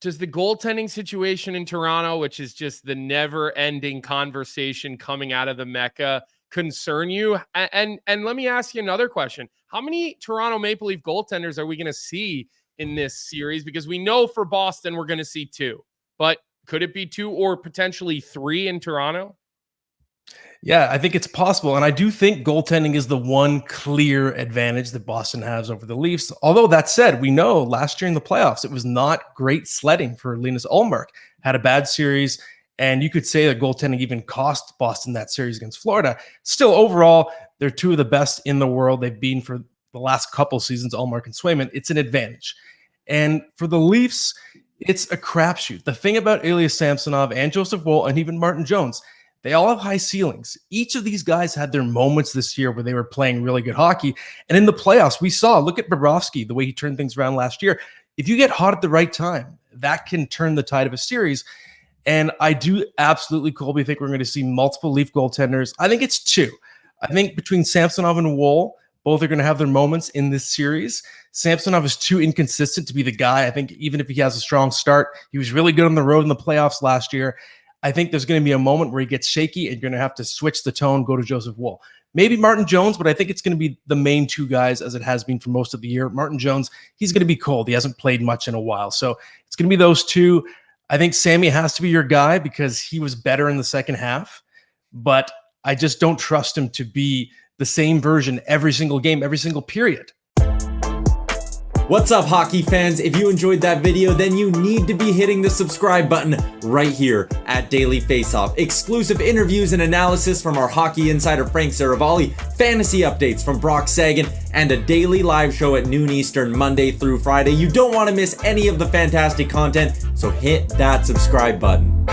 Does the goaltending situation in Toronto, which is just the never-ending conversation coming out of the Mecca, concern you? And let me ask you another question. How many Toronto Maple Leaf goaltenders are we going to see in this series? Because we know for Boston, we're going to see two. But could it be two or potentially three in Toronto? Yeah, I think it's possible. And I do think goaltending is the one clear advantage that Boston has over the Leafs. Although that said, we know last year in the playoffs, it was not great sledding for Linus Ullmark. Had a bad series. And you could say that goaltending even cost Boston that series against Florida. Still, overall, they're two of the best in the world. They've been for the last couple seasons, Ullmark and Swayman. It's an advantage. And for the Leafs, it's a crapshoot. The thing about Ilya Samsonov and Joseph Woll and even Martin Jones, they all have high ceilings. Each of these guys had their moments this year where they were playing really good hockey. And in the playoffs, we saw, look at Bobrovsky, the way he turned things around last year. If you get hot at the right time, that can turn the tide of a series. And I do absolutely, Colby, think we're going to see multiple Leaf goaltenders. I think it's two. I think between Samsonov and Woll, both are going to have their moments in this series. Samsonov is too inconsistent to be the guy. I think even if he has a strong start, he was really good on the road in the playoffs last year. I think there's going to be a moment where he gets shaky and you're going to have to switch the tone, go to Joseph Woll. Maybe Martin Jones, but I think it's going to be the main two guys as it has been for most of the year. Martin Jones, he's going to be cold. He hasn't played much in a while. So it's going to be those two. I think Sammy has to be your guy because he was better in the second half, but I just don't trust him to be the same version every single game, every single period. What's up, hockey fans? If you enjoyed that video, then you need to be hitting the subscribe button right here at Daily Faceoff. Exclusive interviews and analysis from our hockey insider Frank Saravalli, fantasy updates from Brock Sagan, and a daily live show at noon Eastern, Monday through Friday. You don't want to miss any of the fantastic content, so hit that subscribe button.